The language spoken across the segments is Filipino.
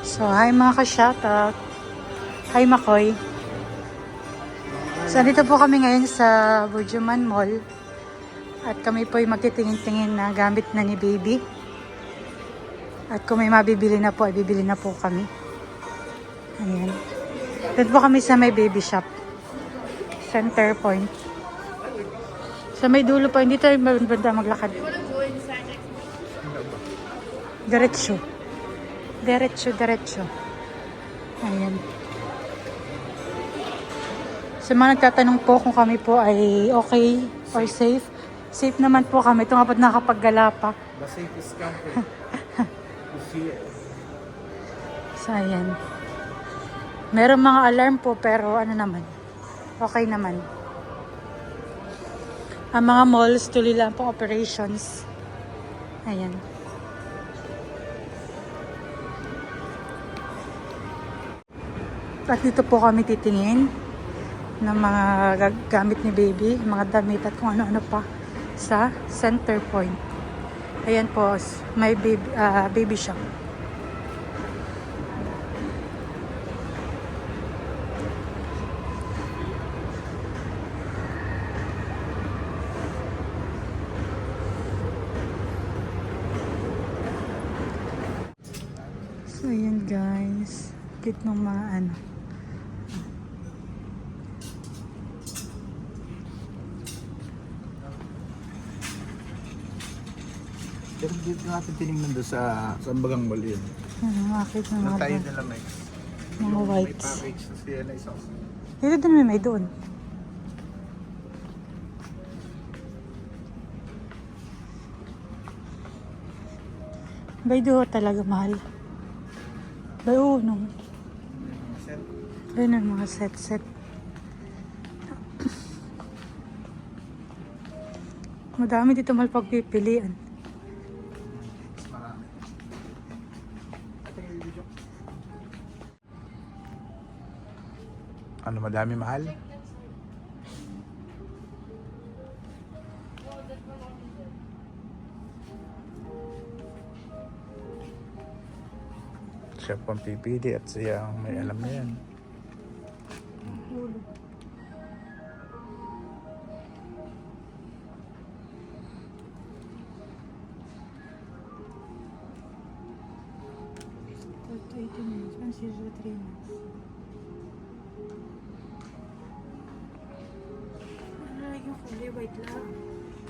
So, hi mga ka-shoutout. Hi Makoy. So, dito po kami ngayon sa Burjuman Mall. At kami po ay magtitingin-tingin na gamit na ni baby. At kung may mabibili na po, ay bibili na po kami. Ayan. Doon po kami sa may baby shop. Center Point. Sa may dulo po, hindi tayo banda maglakad. Diretso. Diretso. Ayan. Sa mga nagtatanong po kung kami po ay okay or safe. Safe naman po kami. Ito nga po nakapaggala pa. The safest country. So, ayan. Meron mga alarm po pero ano naman. Okay naman. Ang mga malls tuloy lang po operations. Ayan. At dito po kami titingin ng mga gamit ni baby, mga damit at kung ano-ano pa sa Center Point. Ayan po, may baby shop. So ayan guys, cute ng mga ano. Pero dito natin tinignan doon sa Bagang Mall yun. Bakit na Nang mga tayo nila may mga may whites. package na siya na isang. Dito din may doon. Bay doon talaga mahal. Bay no. Bay ng mga set. Madami dito mahal pagpipilian. Ano madami mahal? Siya pang pipili at siya ang may alam na yan.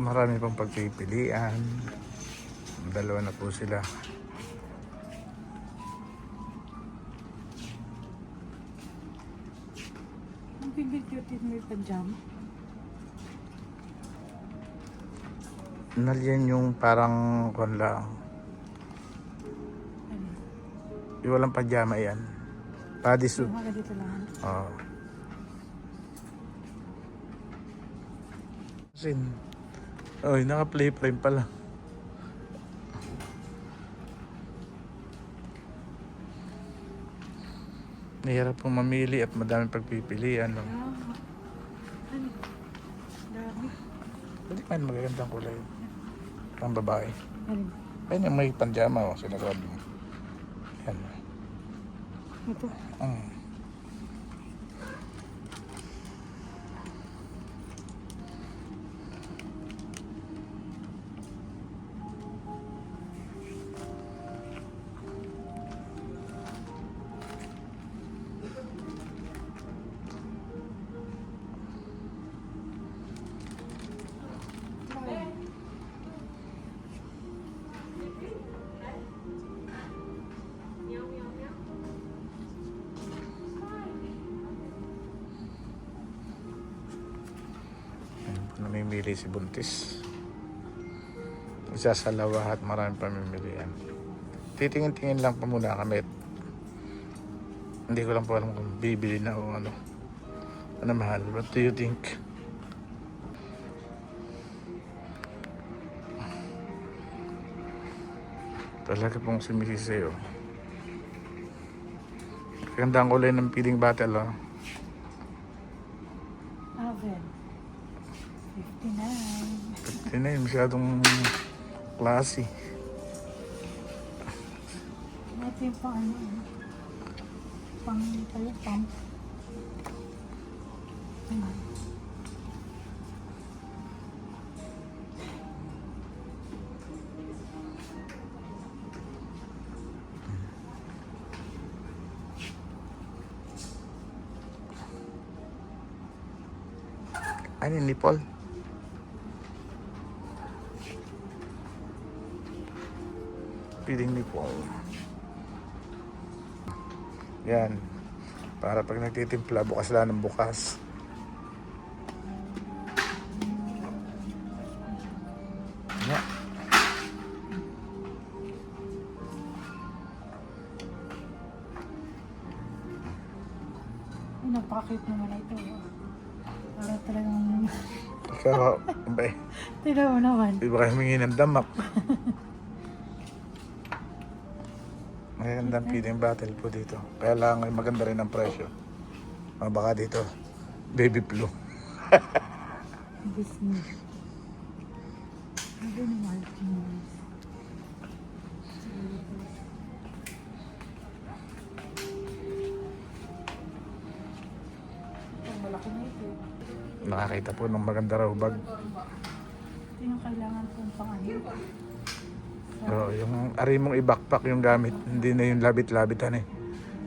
Marami pang pagpipilian. Dalawa na po sila. Ang bibig-cute may pajama. Nalyan yung parang kon lang. Yung walang pajama yan. Bodysuit. Mga dito lang. Oo. Sin. Oy, naka-play frame pala. Nahirap pong mamili at madaming pagpipilian. No? Ano? Dami. Pwede man magagandang kulay. Pang babae. Ano? Ayun yung may panjama o sinasabi mo. Yan. Ito. Namimili si Buntis. Isa sa lawa at maraming pamimilian. Titingin-tingin lang pa muna kami. Hindi ko lang po alam kung bibili na o ano. Ano mahal? What do you think? Talaga pong sumisisi oh. Ganda ang kulay ng Feeding Battle oh. Aven. 59. Yun na yun, masyadong classy. Ito yung pang ano. Pang tayo, pump. Ano yung nipple? Feeding nipple. Yan. Para pag nagtitimpla, bukas lang ng bukas. Yeah. Ay, napaka-cute naman na ito. Para talagang... Ikaw, ba eh. Tignan mo naman. Di ba kayo humingi ng damak? Magandang feeding bottle po dito. Kaya lang ay maganda rin ang presyo. Baka dito, baby flu. Business. Ano naman? Malaki na ito. Nakakita po ng maganda raw bag. Ito yung kailangan pong pang-ano. So, yung ari mong i-backpack yung gamit, hindi na yung labit-labitan eh.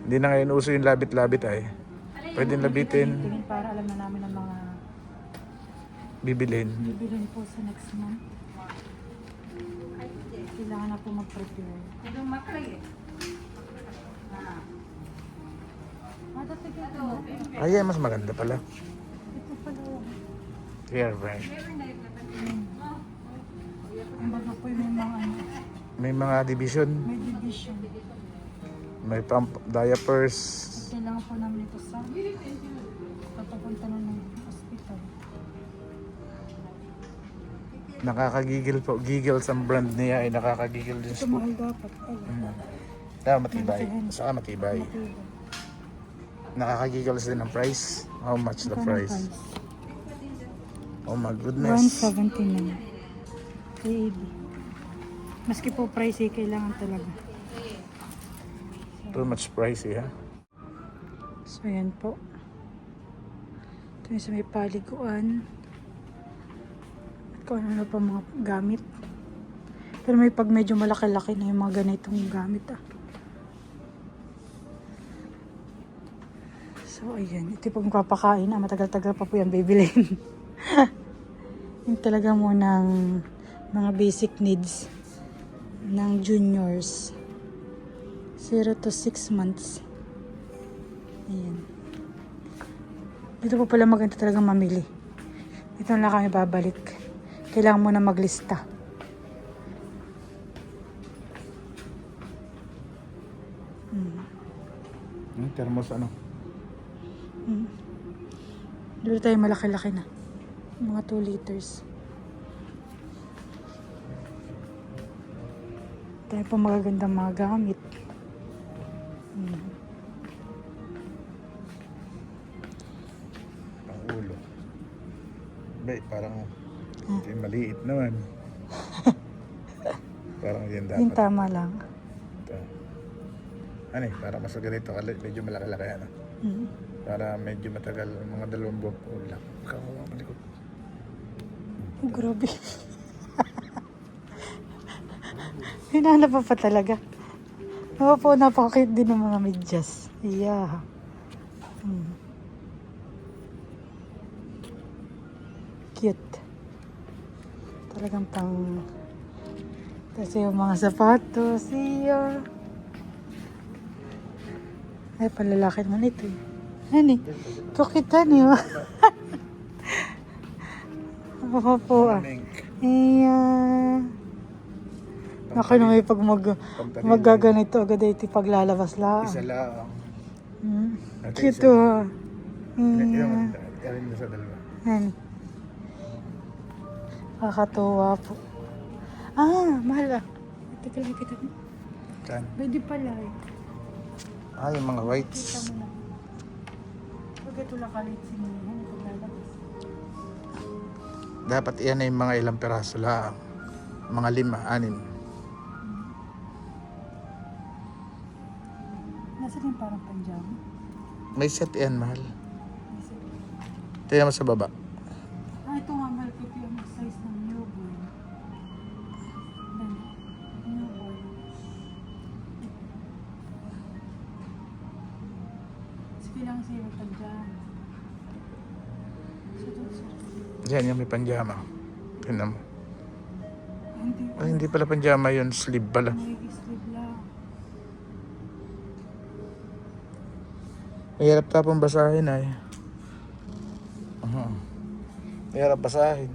Hindi na ngayon uso yung labit-labit ay. Pwede labitin, Tingin para alam na namin ang mga bibilin. bibilin po sa next month. Kailangan na po mag-prepare. Madatig ito. Ay, mas maganda pala. Ito pala. Here, right. Ang baga po yung may mga ano, May mga division, may division. may pump, diapers. Kailangan po namin ito sa papapunta na ng hospital. Nakakagigil po. Giggles ang brand niya ay nakakagigil din Ito po. mahal dapat. Kaya matibay. Saka matibay. Matibay. Nakakagigils din ang price. How much the price? Oh my goodness. 179. KAB. Maski po pricey, kailangan talaga. Too much pricey ha. So yan po. Ito yung sa may paliguan. At kung ano pa mga gamit. Pero may pag medyo malaki-laki na yung mga ganitong gamit So ayan, ito yung pagpapakain. Matagal-tagal pa po yan bibilin. Yung talaga mo ng mga basic needs ng juniors. 0 to 6 months. Ayan. Dito po pala maganda talaga mamili. Dito na lang kami babalik. Kailangan mo na maglista. Thermos ano? Dito tayo malaki-laki na. Mga 2 liters. Tayo po magagandang mga gamit. Ang ulo. Bay, parang maliit naman. Parang yan dapat. Yung tama lang. Ito. Ano eh, parang mas ganito. Medyo malaki-laki ano. Para medyo matagal, mga 2 buwan po lang. Kawawa malikot. Oh, grabe. Hinanap pa pa talaga. Napaka-cute din ng mga medyas. Yeah. Cute. Talagang pang... Kasi yung mga sapatos. Yeah. Ay, palalaki naman ito eh. Ano eh? Kukitan eh. Oo po ah. Iya. Ako na may pag maggaganito agad ito paglalabas lang. Isa lang. Cute ah. Iya. Iyarin mo sa dalawa. Ano? Kakatuwa po. Ah, mahal ah. Teka lang kita. Saan? Pwede pala eh. Ah, yung mga Kita whites. mo na. Pag ito lang kalit sinihan, paglalabas. Dapat iyan ay mga ilang peraso lang. Mga 5, 6. Nasa din parang panjama. May set yan, mahal. Nasa Tingnan mo sa baba. ito nga, mahal ko yung size ng newborn. Newborn. Sige lang siya panjama. Yan yung may panjama. Tingnan mo. Hindi. Ay, hindi pala panjama yun. Sleeve pala. Nag-sleep lang. Mahirap tapong basahin ay. Mahirap basahin.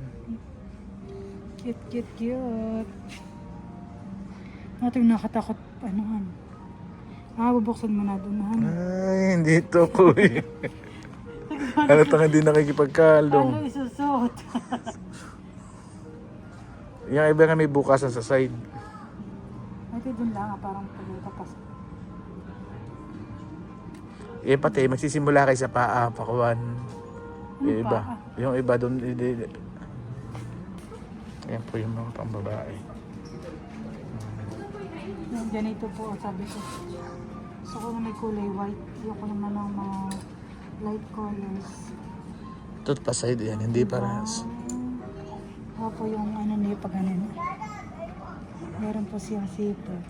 Cute, cute, cute. Ito yung nakatakot. Ano? Bubuksan mo na doon. Ay, hindi ito, kuy. Ano tang hindi nakikipagkalong. Ano isusot? Yung iba nga may bukasan sa side. Ito doon lang, parang pagkakapas. Pati, magsisimula kayo sa paa, pakuan. Yung iba. paa? Yung iba doon. Ayan po yung mga pambabae. Yung ganito po, sabi ko. Gusto ko na may kulay white. Ayoko naman ng mga light colors. Ito pa side yan, hindi parehas. Opo yung ano niya pag ano na. Meron po siyang zipper.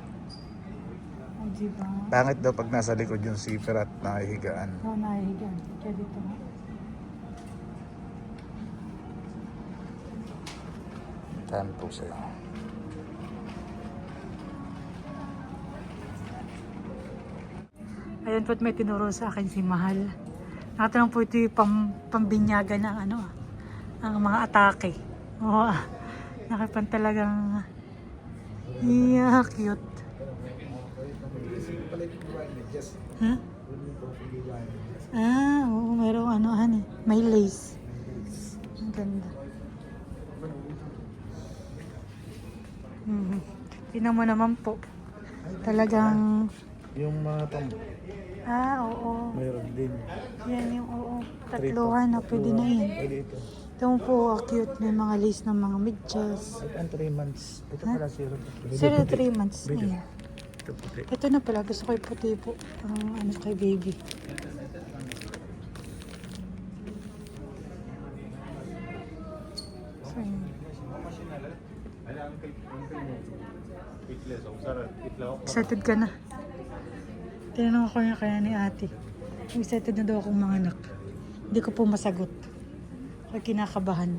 Ang diba? Pangit daw pag nasa likod yung zipper at nakahigaan. Oo, nahihigan. Kaya dito nga. Tan po sa'yo. Ayan po't may tinuro sa akin si Mahal. Nakatanong po ito yung pambinyagan ng ano, ang mga atake. Oo, nakipan talagang cute. Huh? Oo, merong ano, may lace. Ang ganda. Tingnan mo naman po. Talagang, Yung mga oo. mayroon din. Yan yung oo. Tatluhan na pwede na yun. Pwede ito. Ito po, cute. May mga lace ng mga medyas. Ito ang 3 months. Ito pala 0. Sir, 3 months na yan. Ito puti. Ito na pala. Gusto ko yung puti po. Ang ano kay baby. So, yun. Excited ka na. Tinanong ako niya kaya ni ate. Excited na daw akong mga anak. Hindi ko po masagot. Kaya kinakabahan.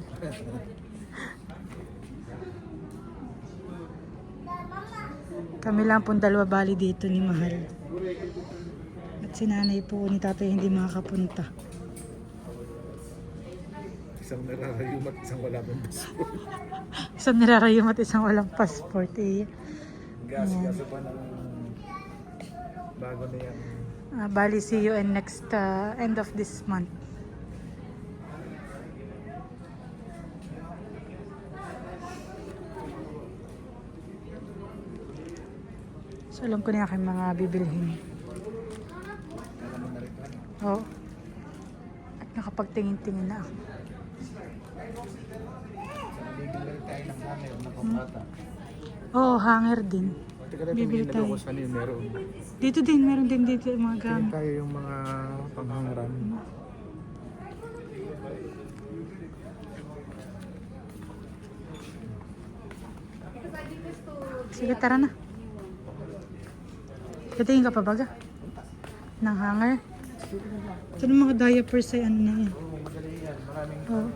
Kami lang pong dalawa bali dito ni Mahal. At si nanay po ni tatay hindi makakapunta. Isang nararayum at isang wala pang passport. Isang nirarayom at isang walang passport eh. Gas-gas pa ng bago na yan. Bali, see you in next end of this month. So, alam ko na aking mga bibilhin. Oo. At nakapagtingin-tingin na ako. Bibili tayo ng hanger na pambata. Oo, hanger din. Teka na Bibili tumingin tayo. ako saan yung meron. Dito din, meron din dito yung mga Tingin gamit. tayo yung mga panghangaran. Sige, tara na. Katingin ka pa baga? Ng hanger? Ito ng mga diapers ay ano na yan. Oh.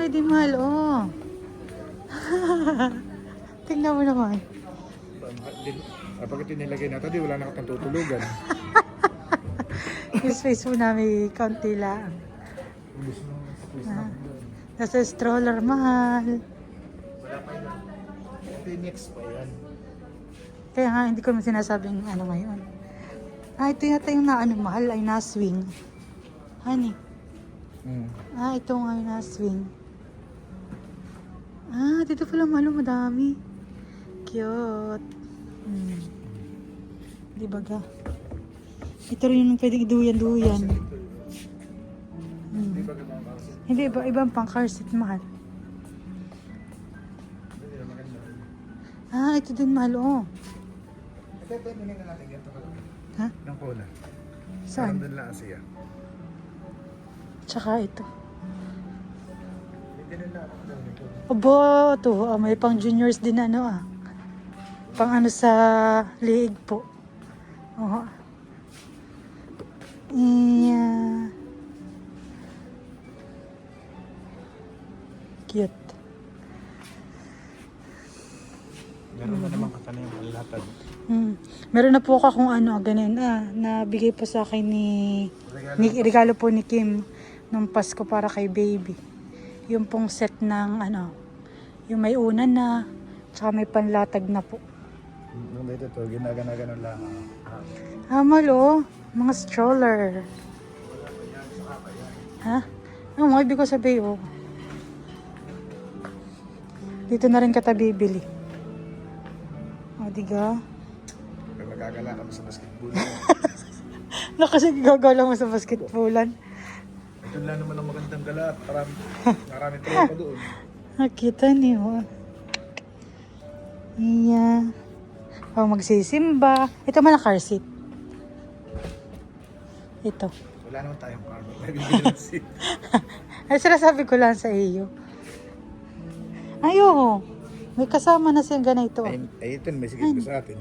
Pwede mahal, oh. Tingnan mo naman. Pag ito nilagay natin, di wala na katang tutulugan. Yung space mo na may kaunti lang. Nasa stroller, mahal. Wala pa yun. Ito yung next pa yan. Kaya nga, hindi ko naman sinasabing ano ngayon. Ito yata yung na ano, mahal ay na-swing. Honey. Ito nga yung na-swing. Dito pala mahal, madami. Cute. Di ba ga? Ito rin yung pwedeng iduyan-duyan. Hindi, ibang pang car seat, mahal. Ito din mahal, oh. Kunin na natin ganito ka. Ha? Yung kuna. Saan? Doon lang siya. Tsaka ito. Hindi nila ako doon ito. Aba, ito. May pang juniors din ano ah. Pang ano sa liig po. Oo. Yeah. Cute. Meron na naman katanim ang latag. Meron na po ako kung ano, ganun nabigay po sa akin ni regalo po ni Kim nung Pasko para kay baby. Yung pong set ng ano, yung may unan na, tsaka may panlatag na po. Nung dito to, ginagana-gana lang. Hamal oh, mga stroller. Ha? Ano mga ibig ko sabihin oh. Dito na rin kita bibili. O, diga? Pag magagala kami sa basketball. Kasi gagala mo sa basketballan. Ito lang naman ang magandang gala. Maraming tropa doon. Nakita niyo. Iya. Pag magsisimba. Ito man ang car seat. Ito. Wala naman tayong car. May bibili seat. Ay, sinasabi ko lang sa iyo. Ayoko. May kasama na siyang ganito. Ay, ito may sigit ko sa atin.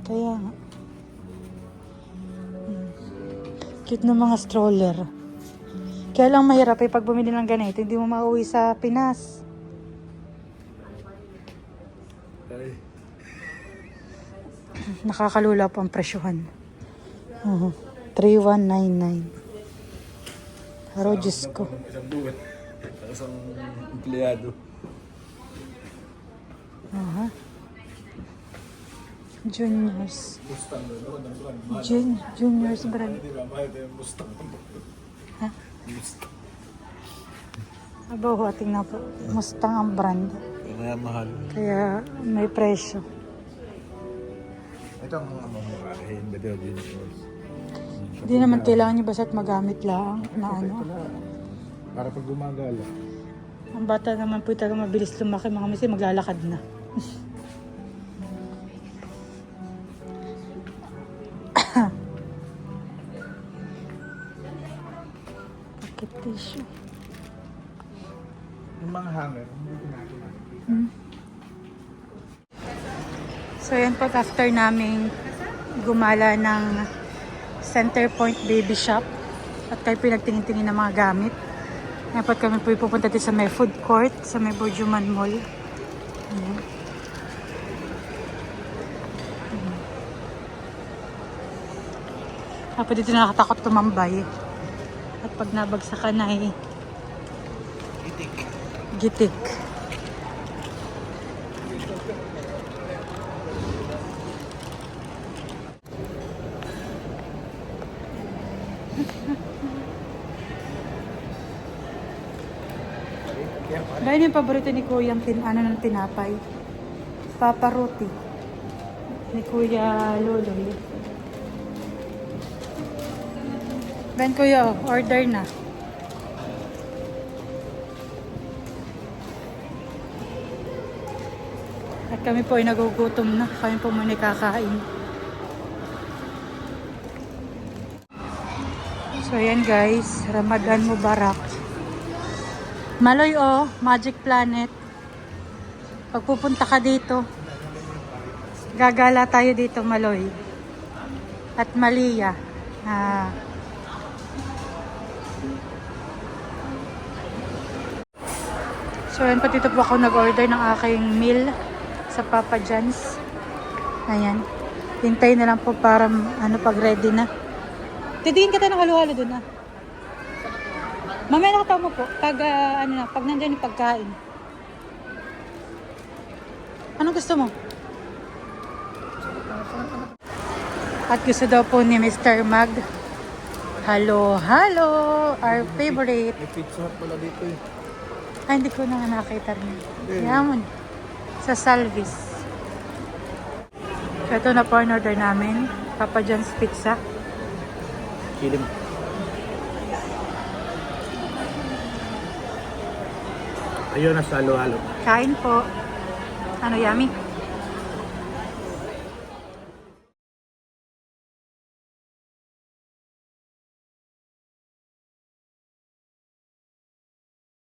Kaya nga. Cute na mga stroller. Kaya lang mahirap pag bumili ng ganito, hindi mo mauwi sa Pinas. Ay. Nakakalula po ang presyuhan. 3,199. Haro, Diyos ko. Isang buwan. Isang empleyado. Aha. Juniors. Mustang doon ang brand. Juniors brand. Hindi ba? Mahal tayo Mustang. Ha? Mustang. Aba, tingnan po. Mustang ang brand. Kaya mahal. Kaya may presyo. Ito ang mga mamurahin. Bedo juniors. Hindi naman kailangan nyo basta't magamit lang na ano. Para pag gumagala. Ang bata naman po talaga mabilis lumaki. Mga misi maglalakad na. Pocket tissue. Yung mga hanger, hindi ko natin. So yan po after naming gumala ng Center Point Baby Shop at kayo pinagtingin-tingin ng mga gamit. Dapat kami po pupunta din sa may food court, sa may Bojuman Mall. Ayan. Dapat dito nakakatakot tumambay. At pag nabagsakan ay gitik. Dahil yung paborito ni Kuya ang ng tinapay. Papa Roti. Ni Kuya Loloy. Ben Kuya, order na. At kami po ay nagugutom na. Kami po muna kakain. So yan guys, Ramadan Mubarak. Maloy oh, Magic Planet. Pag pupunta ka dito, gagala tayo dito Maloy. At Malia. So yan, dito po ako nag-order ng aking meal sa Papa John's. Ayan. Hintay na lang po para pag ready na. Titingin ka tayo ng halo-halo dun ah. Mamaya nakatawa mo po. Pag pag nandyan yung pagkain. Anong gusto mo? At gusto daw po ni Mr. Mag. Halo-halo! Our favorite. May pizza hut pala dito eh. Ay, hindi ko na nga nakita rin. Yaman. Sa Salvis. So, ito na po ang order namin. Papa John's Pizza. Kilim. Ayun na sa halo-halo. Kain po. Ano, yummy?